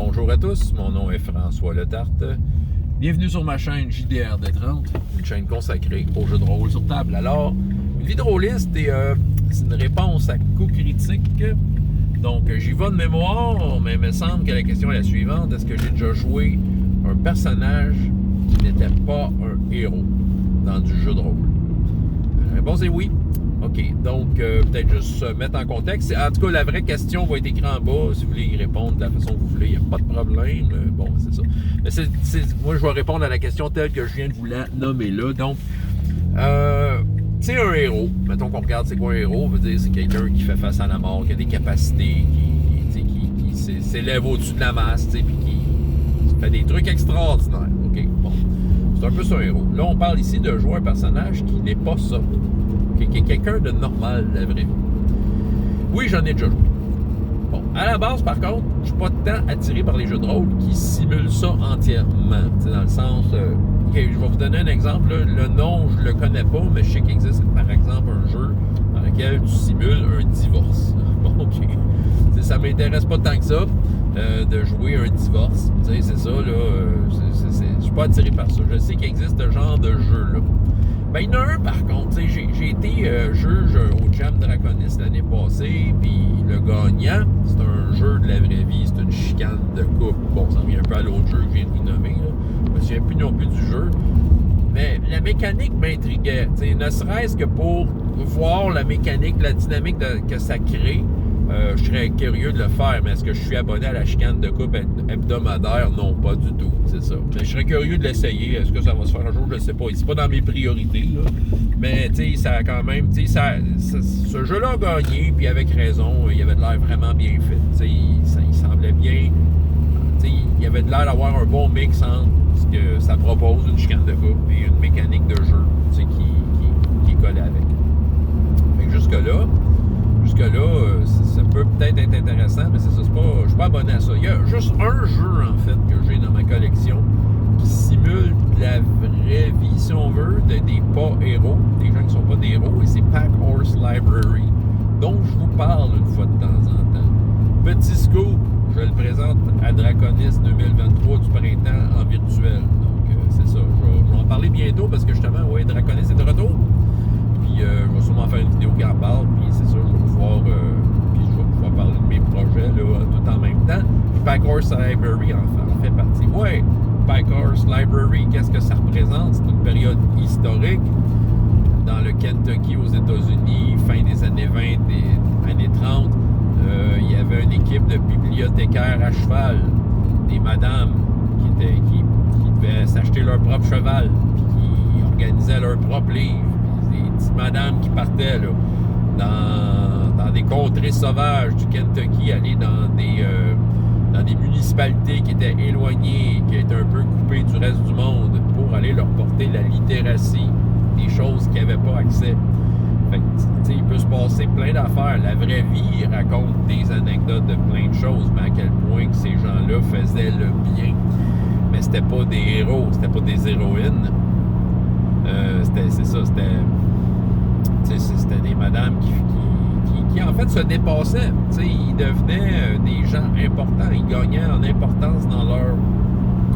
Bonjour à tous, mon nom est François Letarte. Bienvenue sur ma chaîne JDR D30, une chaîne consacrée aux jeux de rôle sur table. Alors, une vie de rôliste, c'est une réponse à coup critique. Donc, j'y vais de mémoire, mais il me semble que la question est la suivante. Est-ce que j'ai déjà joué un personnage qui n'était pas un héros dans du jeu de rôle? La réponse est oui. OK, donc peut-être juste se mettre en contexte. En tout cas, la vraie question va être écrite en bas. Si vous voulez y répondre de la façon que vous voulez, il n'y a pas de problème. Bon, c'est ça. Mais moi, je vais répondre à la question telle que je viens de vous la nommer là. Donc, c'est un héros. Mettons qu'on regarde c'est quoi un héros. Veut dire c'est quelqu'un qui fait face à la mort, qui a des capacités, qui s'élève au-dessus de la masse, puis qui fait des trucs extraordinaires. OK, bon. C'est un peu ça un héros. Là, on parle ici de jouer un personnage qui n'est pas ça. Qui est quelqu'un de normal, la vraie vie. Oui, j'en ai déjà joué. Bon, à la base, par contre, je suis pas tant attiré par les jeux de rôle qui simulent ça entièrement. T'sais, dans le sens... OK, je vais vous donner un exemple. Là. Le nom, je le connais pas, mais je sais qu'il existe, par exemple, un jeu dans lequel tu simules un divorce. Bon, OK. T'sais, ça m'intéresse pas tant que ça de jouer un divorce. T'sais, c'est ça, là. Je suis pas attiré par ça. Je sais qu'il existe ce genre de jeu-là. Ben, il y en a un, par contre, j'ai été juge au Jam Draconis l'année passée, puis le gagnant, c'est un jeu de la vraie vie, c'est une chicane de couple. Bon, ça revient un peu à l'autre jeu que je viens de vous nommer, là. Je me souviens plus non plus du jeu. Mais la mécanique m'intriguait, ne serait-ce que pour voir la mécanique, la dynamique que ça crée. Je serais curieux de le faire, mais est-ce que je suis abonné à la chicane de couple hebdomadaire? Non, pas du tout, c'est ça. Mais je serais curieux de l'essayer. Est-ce que ça va se faire un jour? Je ne sais pas. C'est pas dans mes priorités, là. Mais, tu sais, ça a quand même... Tu sais, ce jeu-là a gagné, puis avec raison, il avait de l'air vraiment bien fait. Tu sais, il semblait bien... Tu sais, il avait de l'air d'avoir un bon mix entre ce que ça propose, une chicane de couple, et une mécanique de jeu, tu sais, qui collait avec. Fait que jusque-là, ça peut peut-être être intéressant, mais c'est ça, je suis pas abonné à ça. Il y a juste un jeu, en fait, que j'ai dans ma collection qui simule de la vraie vie, si on veut, des pas-héros, des gens qui ne sont pas des héros, et c'est Pack Horse Library, dont je vous parle une fois de temps en temps. Petit scoop, je le présente à Draconis 2023 du printemps en virtuel. Donc, c'est ça. Je vais en parler bientôt parce que justement, ouais, Draconis est de retour. Puis je vais sûrement faire une vidéo qui en parle, puis c'est sûr, je vais pouvoir parler de mes projets là, tout en même temps. Puis Pack Horse Library en fait partie. Ouais, Pack Horse Library, qu'est-ce que ça représente? C'est une période historique dans le Kentucky aux États-Unis, fin des années 20 et années 30. Il y avait une équipe de bibliothécaires à cheval, des madames qui devaient s'acheter leur propre cheval, puis qui organisaient leur propre livre. Des petites madames qui partaient là, dans des contrées sauvages du Kentucky, aller dans des municipalités qui étaient éloignées, qui étaient un peu coupées du reste du monde, pour aller leur porter la littératie, des choses qu'ils n'avaient pas accès. Fait que, il peut se passer plein d'affaires. La vraie vie raconte des anecdotes de plein de choses, mais à quel point que ces gens-là faisaient le bien. Mais c'était pas des héros, c'était pas des héroïnes. C'était des madames qui en fait se dépassaient. Ils devenaient des gens importants. Ils gagnaient en importance dans leur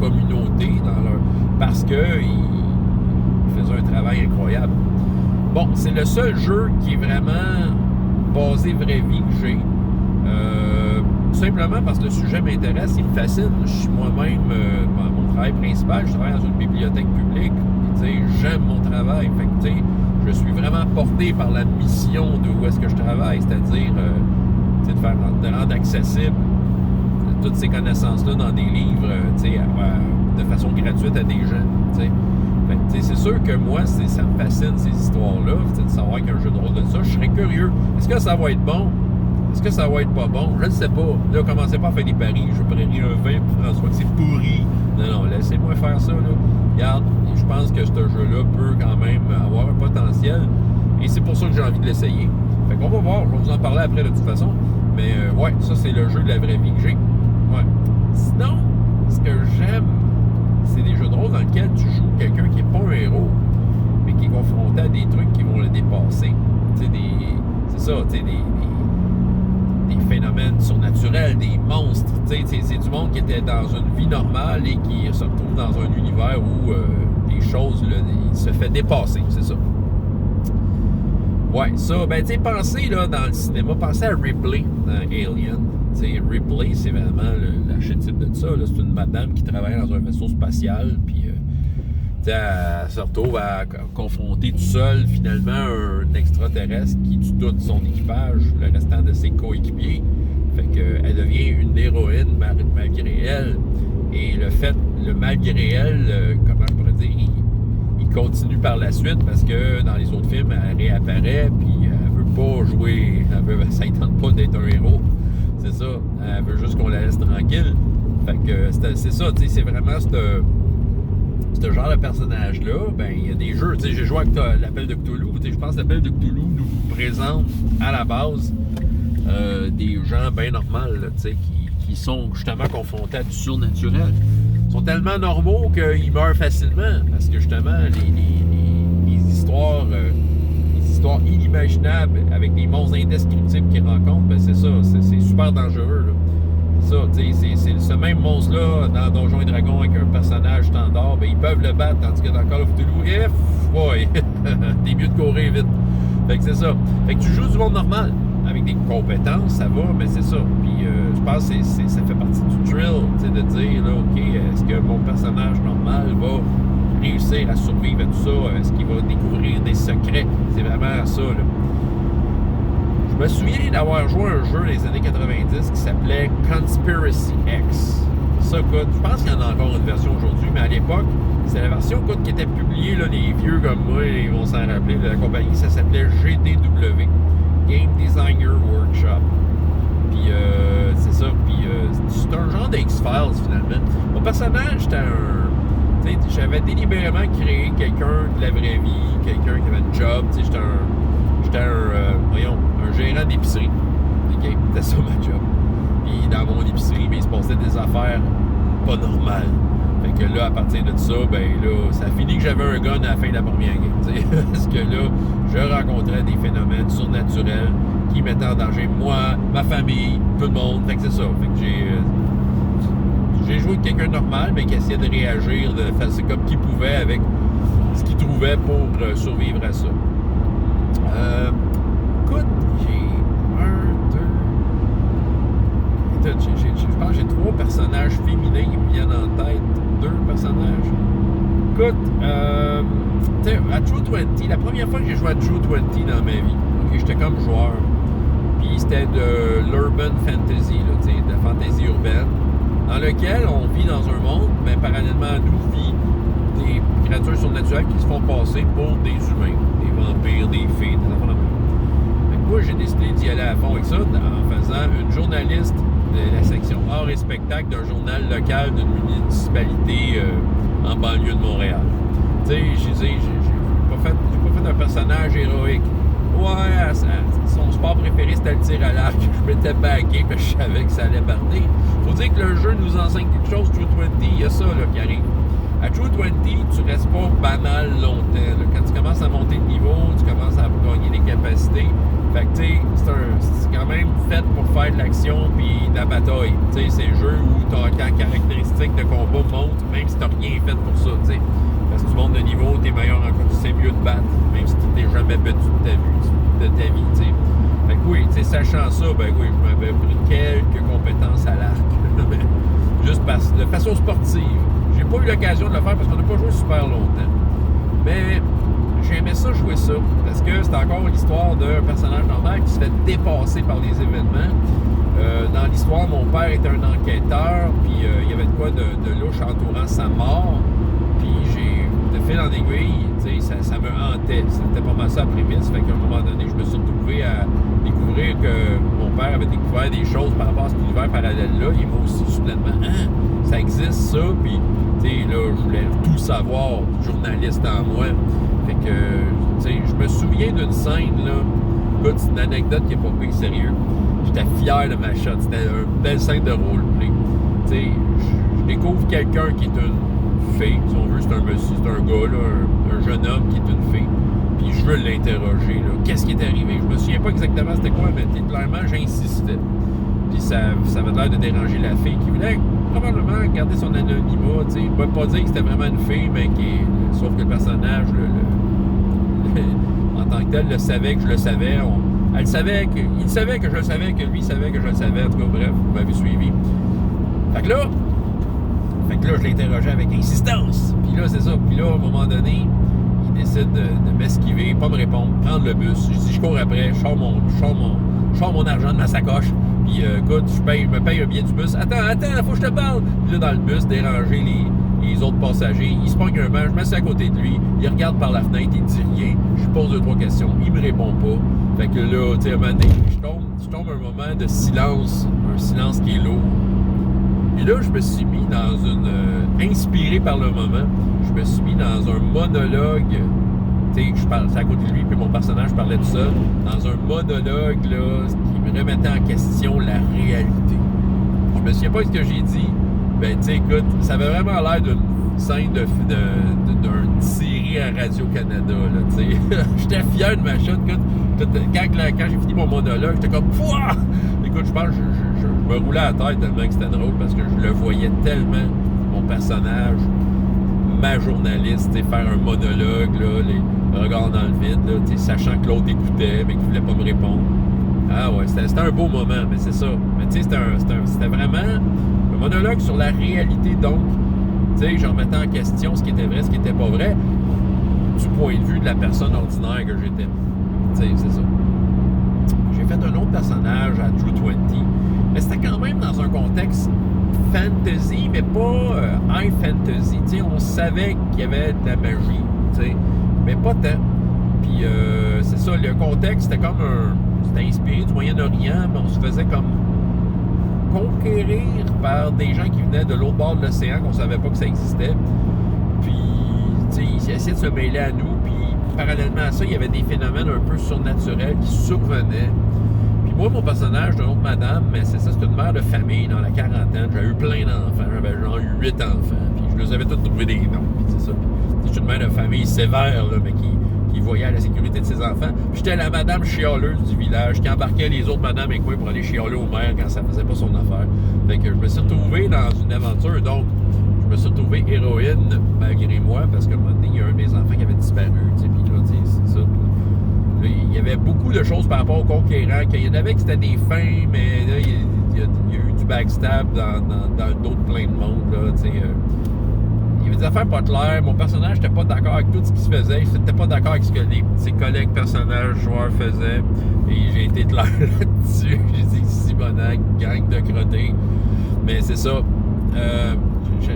communauté, parce qu'ils faisaient un travail incroyable. Bon, c'est le seul jeu qui est vraiment basé vraie vie que j'ai. Simplement parce que le sujet m'intéresse, il me fascine. Je suis moi-même, mon travail principal, je travaille dans une bibliothèque publique. J'aime mon travail. Fait que, je suis vraiment porté par la mission d'où est-ce que je travaille, c'est-à-dire de rendre accessible toutes ces connaissances-là dans des livres de façon gratuite à des gens. C'est sûr que moi, ça me fascine ces histoires-là, de savoir qu'un jeu de rôle de ça, je serais curieux. Est-ce que ça va être bon? Est-ce que ça va être pas bon? Je ne sais pas. Là, commencez pas à faire des paris. Je parie un vin pour François que c'est pourri. Non, laissez-moi faire ça, là. Regarde, je pense que ce jeu-là peut quand même avoir un potentiel. Et c'est pour ça que j'ai envie de l'essayer. Fait qu'on va voir. Je vais vous en parler après de toute façon. Mais ouais, ça, c'est le jeu de la vraie vie que j'ai. Ouais. Sinon, ce que j'aime, c'est des jeux de rôle dans lesquels tu joues quelqu'un qui n'est pas un héros, mais qui est confronté à des trucs qui vont le dépasser. C'est ça, des phénomènes surnaturels, des monstres. C'est du monde qui était dans une vie normale et qui se retrouve dans un univers où les choses, là, il se fait dépasser, c'est ça. Ouais, ça, ben, tu sais, pensez, là, dans le cinéma, pensez à Ripley dans Alien. T'sais, Ripley, c'est vraiment l'archétype de ça. C'est une madame qui travaille dans un vaisseau spatial, puis elle se retrouve à confronter tout seul, finalement, un extraterrestre qui tue tout son équipage, le restant de ses coéquipiers. Fait qu'elle devient une héroïne malgré elle. Et le malgré elle, comment je pourrais dire, il continue par la suite parce que dans les autres films, elle réapparaît, puis elle veut pas jouer, ça ne tente pas d'être un héros. C'est ça. Elle veut juste qu'on la laisse tranquille. Fait que c'est ça, tu sais, c'est vraiment ce genre de personnage-là. Ben, il y a des jeux, tu sais, j'ai joué avec l'appel de Cthulhu. Tu sais, je pense que l'appel de Cthulhu nous présente à la base des gens bien normaux, tu sais, qui sont justement confrontés à du surnaturel. Ils sont tellement normaux qu'ils meurent facilement. Parce que justement, les histoires inimaginables avec des monstres indescriptibles qu'ils rencontrent, ben c'est ça, c'est super dangereux. Là. C'est ça, tu sais, c'est ce même monstre-là dans Donjons et Dragons avec un personnage standard, ben ils peuvent le battre, tandis que dans Call of Cthulhu, boy, t'es mieux de courir vite. Fait que c'est ça. Fait que tu joues du monde normal, avec des compétences, ça va, mais c'est ça. Puis je pense que ça fait partie du thrill, tu sais, de dire, là, OK, est-ce que mon personnage normal va réussir à survivre à tout ça? Est-ce qu'il va découvrir des secrets? C'est vraiment ça, là. Je me souviens d'avoir joué à un jeu des années 90 qui s'appelait Conspiracy X. Ça, écoute, je pense qu'il y en a encore une version aujourd'hui, mais à l'époque, c'est la version, écoute, qui était publiée, là, les vieux comme moi, ils vont s'en rappeler, de la compagnie, ça s'appelait GDW, Game Designer Workshop. Puis, c'est ça, puis c'est un genre d'X-Files, finalement. Mon personnage, c'était j'avais délibérément créé quelqu'un de la vraie vie, quelqu'un qui avait un job, tu sais, j'étais un gérant d'épicerie. OK? C'était ça ma job. Puis dans mon épicerie, il se passait des affaires pas normales. Fait que là, à partir de ça, ben là, ça a fini que j'avais un gun à la fin de la première game. T'sais. Parce que là, je rencontrais des phénomènes surnaturels qui mettaient en danger moi, ma famille, tout le monde. Fait que c'est ça. Fait que j'ai joué avec quelqu'un de normal, mais qui essayait de réagir de façon comme qu'il pouvait avec ce qu'il trouvait pour survivre à ça. Écoute, j'ai je pense que j'ai 3 personnages féminins qui me viennent en tête. 2 personnages. Écoute, à True 20, la première fois que j'ai joué à True 20 dans ma vie, okay, j'étais comme joueur. Puis c'était de l'urban fantasy, là, de la fantasy urbaine, dans lequel on vit dans un monde, mais parallèlement à nous vit des créatures surnaturelles qui se font passer pour des humains, des vampires, des fées, des enfants de même. Moi, j'ai décidé d'y aller à fond avec ça en faisant une journaliste de la section art et spectacle d'un journal local d'une municipalité en banlieue de Montréal. Tu sais, j'ai pas fait un personnage héroïque. Ouais, son sport préféré, c'était le tir à l'arc. Je m'étais bagué, parce que je savais que ça allait barder. Faut dire que le jeu nous enseigne quelque chose, True 20, il y a ça là, qui arrive. À True 20, tu restes pas banal longtemps. Là. Quand tu commences à monter de niveau, tu commences à gagner des capacités. Fait que, tu sais, c'est quand même fait pour faire de l'action puis de la bataille. Tu sais, c'est un jeu où ta caractéristique de combat monte, même si t'as rien fait pour ça, tu sais. Parce que tu montes de niveau, t'es meilleur encore, tu sais mieux te battre, même si tu t'es jamais battu de ta vie, tu sais. Fait que oui, tu sais, sachant ça, ben oui, je m'avais pris quelques compétences à l'arc. Juste de façon sportive. J'ai pas eu l'occasion de le faire parce qu'on n'a pas joué super longtemps. Mais j'aimais ça jouer ça, parce que c'est encore l'histoire d'un personnage normal qui se fait dépasser par les événements. Dans l'histoire, mon père était un enquêteur, puis il y avait de quoi de louche entourant sa mort. Puis de fil en aiguille, ça me hantait. C'était pas mal ça la prémisse. Fait qu'à un moment donné, je me suis retrouvé à découvrir que mon père avait découvert des choses par rapport à cet univers parallèle-là. Il m'a aussi soudainement, ça existe ça, puis là, je voulais tout savoir, journaliste en moi. Fait que, je me souviens d'une scène, là, écoute, c'est une anecdote qui est pas pris sérieux. J'étais fier de ma shot, c'était une belle scène de roleplay. Je découvre quelqu'un qui est une fille, si on veut, c'est un monsieur, c'est un gars, là, un jeune homme qui est une fille. Puis je veux l'interroger, là. Qu'est-ce qui est arrivé? Je me souviens pas exactement c'était quoi, mais clairement, j'insistais. Puis ça avait l'air de déranger la fille qui voulait probablement garder son anonymat, tu sais. Pas dire que c'était vraiment une fille, mais sauf que le personnage, en tant que tel, le savait que je le savais. Il savait que je le savais, que lui savait que je le savais. En tout cas, bref, vous m'avez suivi. Fait que là, je l'ai interrogé avec insistance. Puis là, c'est ça. Puis là, à un moment donné, il décide de m'esquiver, pas me répondre, prendre le bus. Je dis, je cours après, je sors mon argent de ma sacoche. Puis écoute, je me paye un billet du bus. Attends, faut que je te parle. Puis là, dans le bus, déranger les autres passagers. Il se pogne un banc, je m'assieds à côté de lui. Il regarde par la fenêtre, il dit rien. Je lui pose 2-3 questions. Il me répond pas. Fait que là, tu sais, à un moment donné, je tombe un moment de silence. Un silence qui est lourd. Puis là, je me suis mis dans inspiré par le moment, je me suis mis dans un monologue. Tu sais, c'est à côté de lui, puis mon personnage parlait de ça. Dans un monologue, là, qui me remettait en question la réalité. Je me souviens pas de ce que j'ai dit. Ben, tu sais, écoute, ça avait vraiment l'air d'une scène d'une série à Radio-Canada, là, tu sais. J'étais fier de ma shot, écoute. Quand j'ai fini mon monologue, j'étais comme, pouah! Écoute, je pense que je me roulais à la tête tellement que c'était drôle parce que je le voyais tellement, mon personnage, ma journaliste, faire un monologue, là, les regards dans le vide, là, sachant que l'autre écoutait, mais qu'il voulait pas me répondre. Ah ouais, c'était un beau moment, mais c'est ça. Mais tu sais, c'était vraiment un monologue sur la réalité, donc, tu sais, je remettais en question ce qui était vrai, ce qui était pas vrai, du point de vue de la personne ordinaire que j'étais. Tu sais, c'est ça. J'ai fait un autre personnage à True 20, mais c'était quand même dans un contexte fantasy, mais pas high fantasy. Tu sais, on savait qu'il y avait de la magie, tu sais, mais pas tant. Puis c'est ça, le contexte, c'était comme c'était inspiré du Moyen-Orient, mais on se faisait comme conquérir par des gens qui venaient de l'autre bord de l'océan, qu'on savait pas que ça existait. Puis, tu sais, ils essayaient de se mêler à nous, puis parallèlement à ça, il y avait des phénomènes un peu surnaturels qui survenaient. Puis moi, mon personnage d'une autre madame, mais c'est ça, c'est une mère de famille dans la quarantaine. J'avais eu plein d'enfants, j'avais genre 8 enfants, puis je les avais tous trouvé des noms, puis c'est ça. Puis c'est une mère de famille sévère, là, mais qui voyait à la sécurité de ses enfants. Puis j'étais la madame chialeuse du village qui embarquait les autres madames et quoi pour aller chialer au maire quand ça faisait pas son affaire. Fait que je me suis retrouvé dans une aventure, donc je me suis retrouvé héroïne malgré moi, parce qu'à un moment donné, il y a un de mes enfants qui avait disparu, tu sais, puis là, tu sais, c'est ça. Là, il y avait beaucoup de choses par rapport aux conquérants, qu'il y en avait qui c'était des fins, mais là, il y a eu du backstab dans d'autres plein de monde, là, tu sais. Il y avait des affaires pas claires. Mon personnage n'était pas d'accord avec tout ce qui se faisait. Il n'était pas d'accord avec ce que ses collègues, personnages, joueurs faisaient. Et j'ai été clair là-dessus. J'ai dit Simonac, gang de crottés. Mais c'est ça.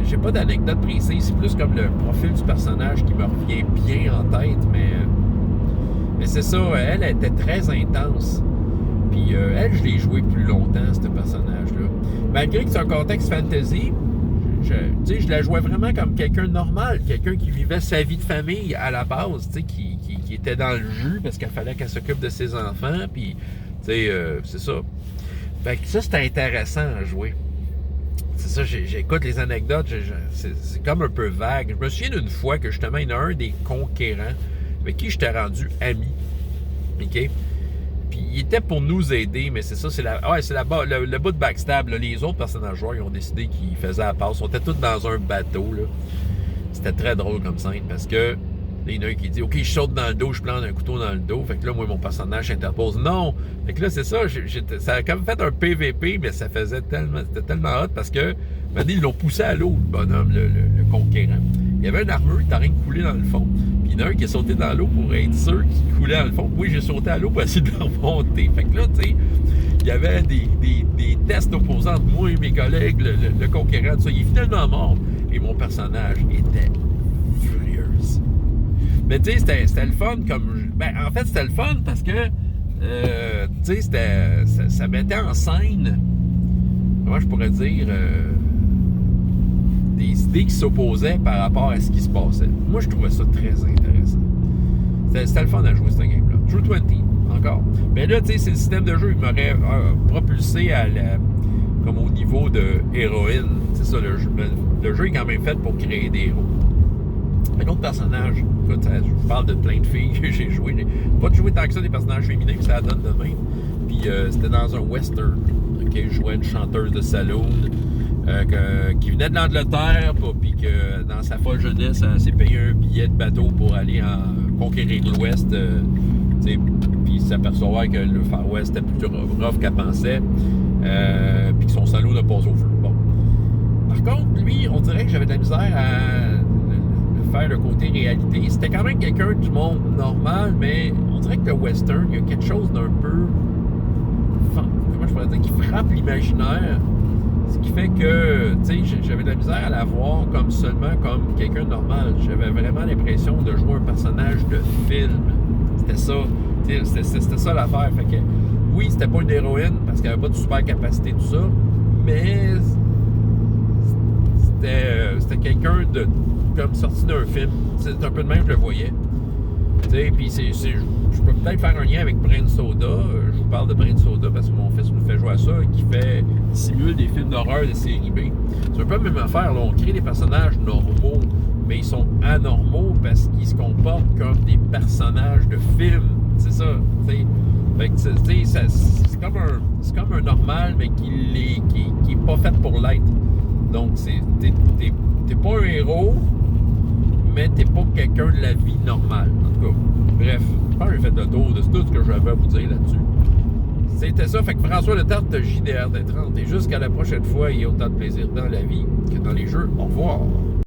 J'ai pas d'anecdote précise. C'est plus comme le profil du personnage qui me revient bien en tête. Mais c'est ça. Elle était très intense. Puis elle, je l'ai joué plus longtemps, ce personnage-là. Malgré que c'est un contexte fantasy, je la jouais vraiment comme quelqu'un de normal, quelqu'un qui vivait sa vie de famille à la base, qui était dans le jus parce qu'il fallait qu'elle s'occupe de ses enfants, puis c'est ça. Fait que ça, c'était intéressant à jouer. C'est ça, j'écoute les anecdotes, c'est comme un peu vague. Je me souviens d'une fois que justement, il y en a un des conquérants avec qui j'étais rendu ami, OK? Puis il était pour nous aider, mais c'est ça, le bout de backstab. Là. Les autres personnages joueurs, ils ont décidé qu'ils faisaient la passe. On était tous dans un bateau. Là. C'était très drôle comme scène parce que il y en a un qui dit « OK, je saute dans le dos, je plante un couteau dans le dos. » Fait que là, moi, mon personnage s'interpose. Non! Fait que là, c'est ça, ça a comme fait un PVP, mais c'était tellement hot parce que, ils l'ont poussé à l'eau, le bonhomme, le conquérant. Il y avait une armure qui était en train de couler dans le fond. Puis il y en a un qui est sauté dans l'eau pour être sûr qu'il coulait dans le fond. Oui, j'ai sauté à l'eau pour essayer de le remonter. Fait que là, tu sais, il y avait des tests opposants entre moi et mes collègues, le conquérant, tout ça. Il est finalement mort. Et mon personnage était furieuse. Mais tu sais, c'était le fun comme... en fait, c'était le fun parce que, tu sais, ça mettait en scène, comment je pourrais dire... des idées qui s'opposaient par rapport à ce qui se passait. Moi, je trouvais ça très intéressant. C'était le fun à jouer, ce game-là. True 20, encore. Mais là, tu sais, c'est le système de jeu qui m'aurait propulsé comme au niveau de héroïne. C'est ça, le jeu est quand même fait pour créer des héros. Un autre personnage, écoute, je vous parle de plein de filles que j'ai joué. Pas de jouer tant que ça des personnages féminins, puis ça donne de même. Puis c'était dans un western. OK? qui jouait une chanteuse de saloon qui venait de l'Angleterre, puis que dans sa folle jeunesse, elle s'est payé un billet de bateau pour aller conquérir l'Ouest, puis s'apercevoir que le Far West était plus rough qu'elle pensait, puis que son salaud n'a pas au feu. Bon. Par contre, lui, on dirait que j'avais de la misère à faire le côté réalité. C'était quand même quelqu'un du monde normal, mais on dirait que le western, il y a quelque chose d'un peu, comment je pourrais dire, qui frappe l'imaginaire. Ce qui fait que, tu sais, j'avais de la misère à la voir comme seulement comme quelqu'un de normal. J'avais vraiment l'impression de jouer un personnage de film. C'était ça. C'était ça l'affaire. Fait que, oui, c'était pas une héroïne parce qu'elle avait pas de super capacité, tout ça, mais c'était quelqu'un de comme sorti d'un film. C'est un peu de même que je le voyais. Puis je peux peut-être faire un lien avec Brain Soda. Je vous parle de Brain Soda parce que mon fils nous fait jouer à ça, qui simule des films d'horreur de série B. C'est un peu la même affaire. Là. On crée des personnages normaux, mais ils sont anormaux parce qu'ils se comportent comme des personnages de film. C'est ça. T'sais. Fait que, c'est comme un normal, mais qui est pas fait pour l'être. Donc, t'es pas un héros, mais t'es pas quelqu'un de la vie normale. En tout cas, bref, je pense que j'ai fait le tour de tout ce que j'avais à vous dire là-dessus. C'était ça, fait que François Letarte de JDR des 30. Et jusqu'à la prochaine fois, il y a autant de plaisir dans la vie que dans les jeux. Au revoir.